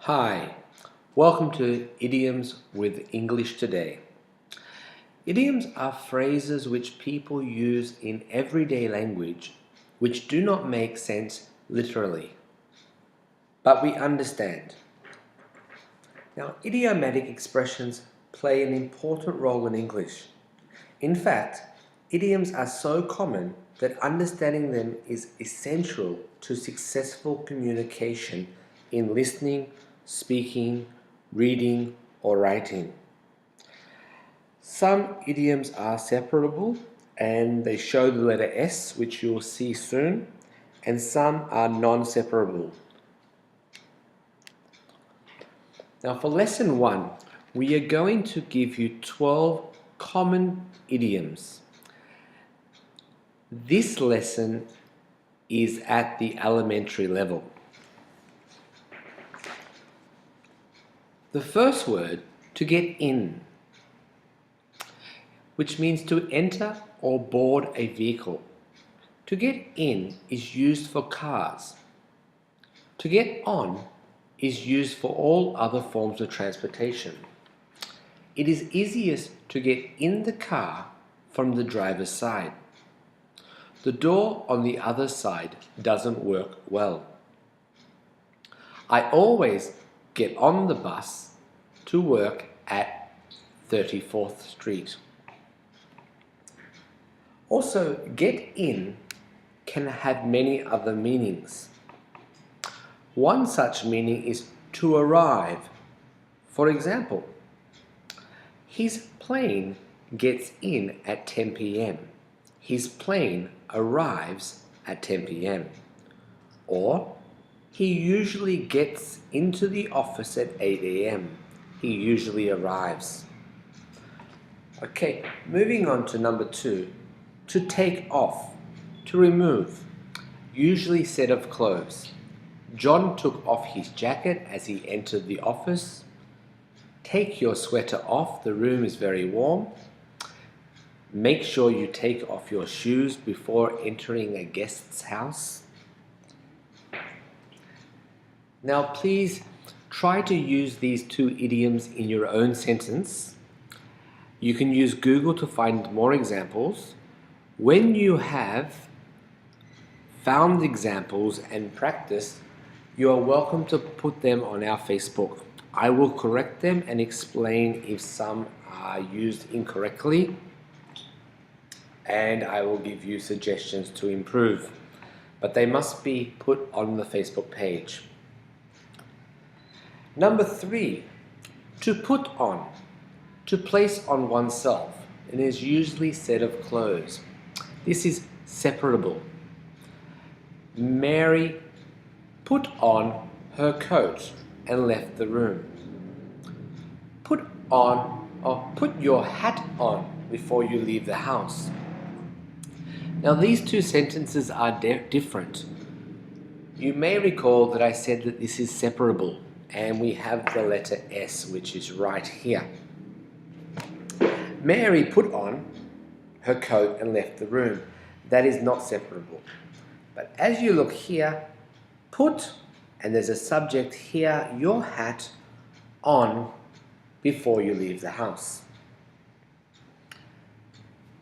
Hi, welcome to Idioms with English Today. Idioms are phrases which people use in everyday language which do not make sense literally, but we understand. Now, idiomatic expressions play an important role in English. In fact, idioms are so common that understanding them is essential to successful communication in listening, speaking, reading, or writing. Some idioms are separable and they show the letter S, which you'll see soon, and some are non-separable. Now for lesson 1, we are going to give you 12 common idioms. This lesson is at the elementary level. The first word, to get in, which means to enter or board a vehicle. To get in is used for cars. To get on is used for all other forms of transportation. It is easiest to get in the car from the driver's side. The door on the other side doesn't work well. I always get on the bus to work at 34th Street. Also, get in can have many other meanings. One such meaning is to arrive. For example, his plane gets in at 10 p.m. His plane arrives at 10 p.m. Or, he usually gets into the office at 8 a.m. He usually arrives. Okay, moving on to number 2. To take off, to remove, usually set of clothes. John took off his jacket as he entered the office. Take your sweater off, the room is very warm. Make sure you take off your shoes before entering a guest's house. Now please try to use these 2 idioms in your own sentence. You can use Google to find more examples. When you have found examples and practiced, you are welcome to put them on our Facebook. I will correct them and explain if some are used incorrectly, and I will give you suggestions to improve, but they must be put on the Facebook page. Number 3, to put on, to place on oneself, and is usually set of clothes. This is separable. Mary put on her coat and left the room. Put on or put your hat on before you leave the house. Now these 2 sentences are different. You may recall that I said that this is separable, and we have the letter S, which is right here. Mary put on her coat and left the room. That is not separable. But as you look here, put, and there's a subject here, your hat on before you leave the house.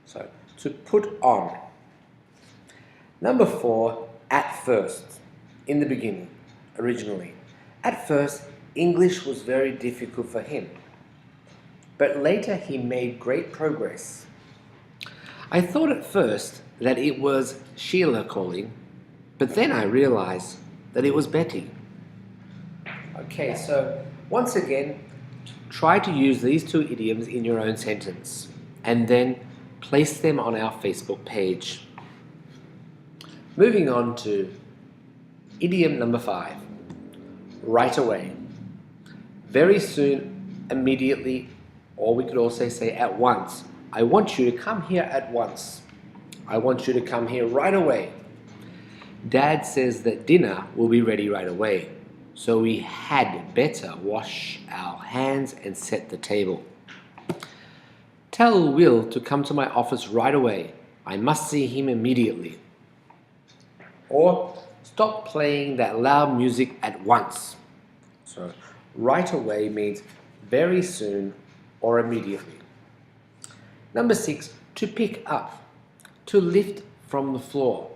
So, to put on. Number 4, at first, in the beginning, originally. At first, English was very difficult for him, but later he made great progress. I thought at first that it was Sheila calling, but then I realized that it was Betty. Okay, so once again, try to use these 2 idioms in your own sentence, and then place them on our Facebook page. Moving on to idiom number 5, right away. Very soon, immediately, or we could also say at once. I want you to come here at once. I want you to come here right away. Dad says that dinner will be ready right away, so we had better wash our hands and set the table. Tell Will to come to my office right away. I must see him immediately. Or stop playing that loud music at once. So right away means very soon or immediately. Number 6, to pick up, to lift from the floor,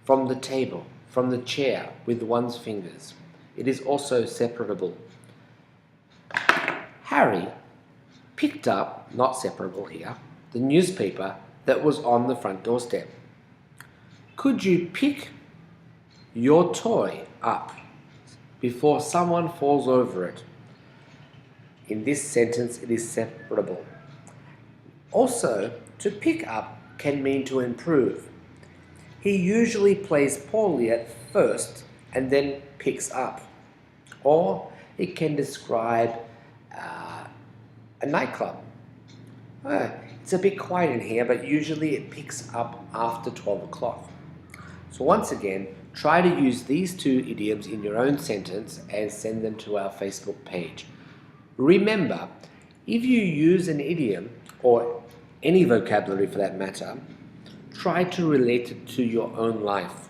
from the table, from the chair with one's fingers. It is also separable. Harry picked up, not separable here, the newspaper that was on the front doorstep. Could you pick your toy up before someone falls over it? In this sentence, it is separable. Also, to pick up can mean to improve. He usually plays poorly at first and then picks up. Or it can describe a nightclub. It's a bit quiet in here, but usually it picks up after 12 o'clock. So once again, try to use these 2 idioms in your own sentence and send them to our Facebook page. Remember, if you use an idiom, or any vocabulary for that matter, try to relate it to your own life.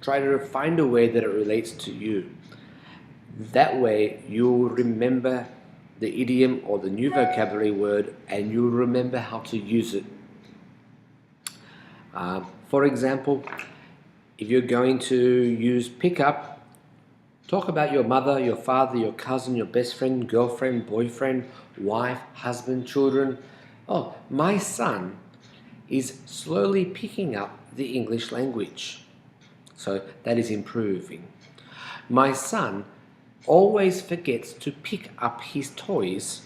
Try to find a way that it relates to you. That way you'll remember the idiom or the new vocabulary word, and you'll remember how to use it. For example, if you're going to use pick up, talk about your mother, your father, your cousin, your best friend, girlfriend, boyfriend, wife, husband, children. Oh, my son is slowly picking up the English language. So that is improving. My son always forgets to pick up his toys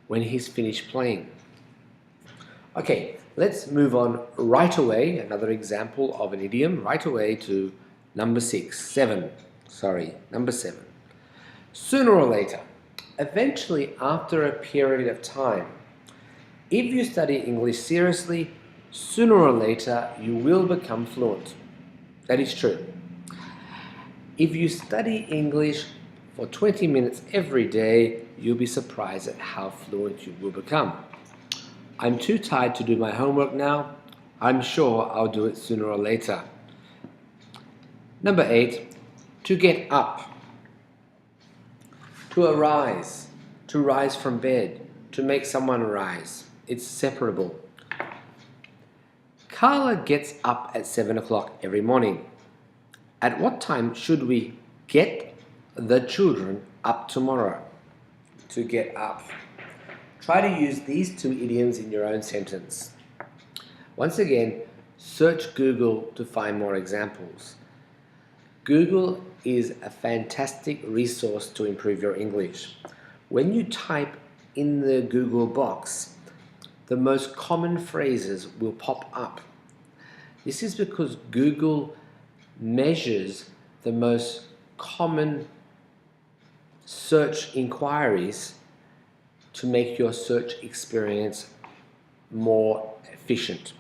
when he's finished playing. Okay, let's move on right away. Another example of an idiom, right away to number 7. Sooner or later, eventually after a period of time. If you study English seriously, sooner or later you will become fluent. That is true. If you study English for 20 minutes every day, you'll be surprised at how fluent you will become. I'm too tired to do my homework now. I'm sure I'll do it sooner or later. Number 8, to get up. To arise, to rise from bed, to make someone rise. It's separable. Carla gets up at 7 o'clock every morning. At what time should we get the children up tomorrow? To get up. Try to use these 2 idioms in your own sentence. Once again, search Google to find more examples. Google is a fantastic resource to improve your English. When you type in the Google box, the most common phrases will pop up. This is because Google measures the most common search inquiries to make your search experience more efficient.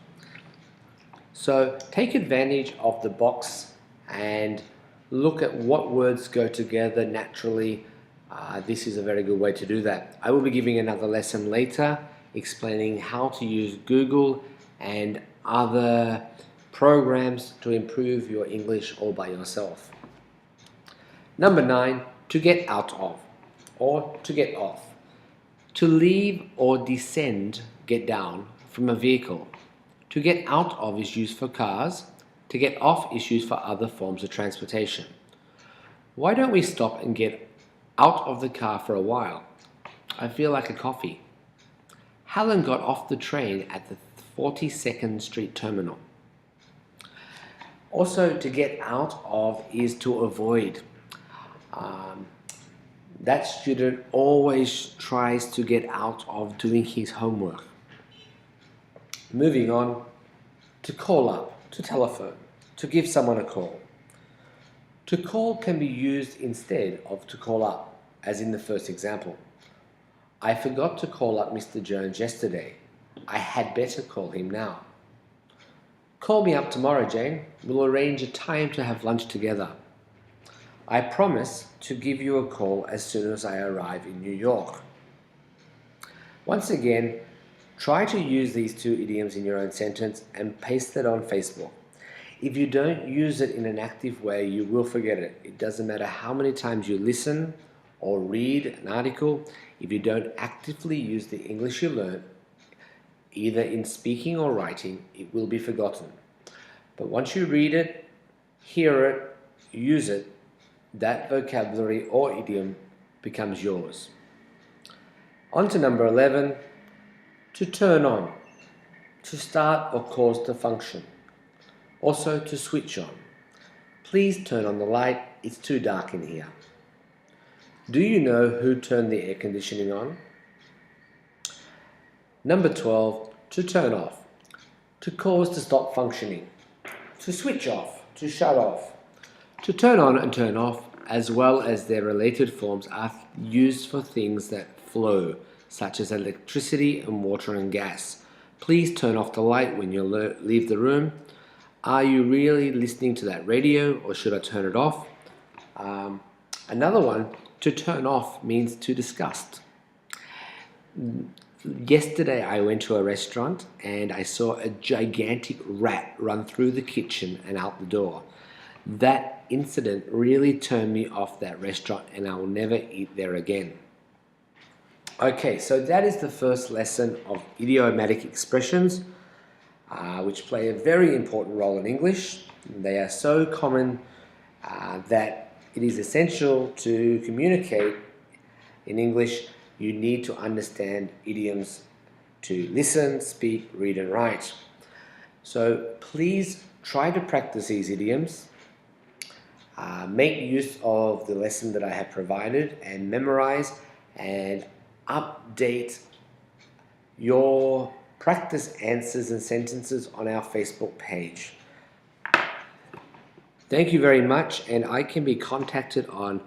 So take advantage of the box and look at what words go together naturally. This is a very good way to do that. I will be giving another lesson later explaining how to use Google and other programs to improve your English all by yourself. Number 9, to get out of or to get off. To leave or descend, get down from a vehicle. To get out of is used for cars. To get off is used for other forms of transportation. Why don't we stop and get out of the car for a while? I feel like a coffee. Helen got off the train at the 42nd Street terminal. Also, to get out of is to avoid. That student always tries to get out of doing his homework. Moving on, to call up, to telephone, to give someone a call. To call can be used instead of to call up, as in the first example. I forgot to call up Mr. Jones yesterday. I had better call him now. Call me up tomorrow, Jane. We'll arrange a time to have lunch together. I promise to give you a call as soon as I arrive in New York. Once again, try to use these 2 idioms in your own sentence and paste it on Facebook. If you don't use it in an active way, you will forget it. It doesn't matter how many times you listen or read an article, if you don't actively use the English you learn, either in speaking or writing, it will be forgotten. But once you read it, hear it, use it, that vocabulary or idiom becomes yours. On to number 11, to turn on, to start or cause to function. Also to switch on. Please turn on the light, it's too dark in here. Do you know who turned the air conditioning on? Number 12, to turn off, to cause to stop functioning, to switch off, to shut off. To turn on and turn off, as well as their related forms, are used for things that flow, such as electricity and water and gas. Please turn off the light when you leave the room. Are you really listening to that radio, or should I turn it off? Another one, to turn off, means to disgust. Yesterday I went to a restaurant and I saw a gigantic rat run through the kitchen and out the door. That incident really turned me off that restaurant and I will never eat there again. Okay, so that is the first lesson of idiomatic expressions, which play a very important role in English. They are so common that it is essential to communicate in English. You need to understand idioms to listen, speak, read and write. So please try to practice these idioms. Make use of the lesson that I have provided and memorize and update your practice answers and sentences on our Facebook page. Thank you very much, and I can be contacted on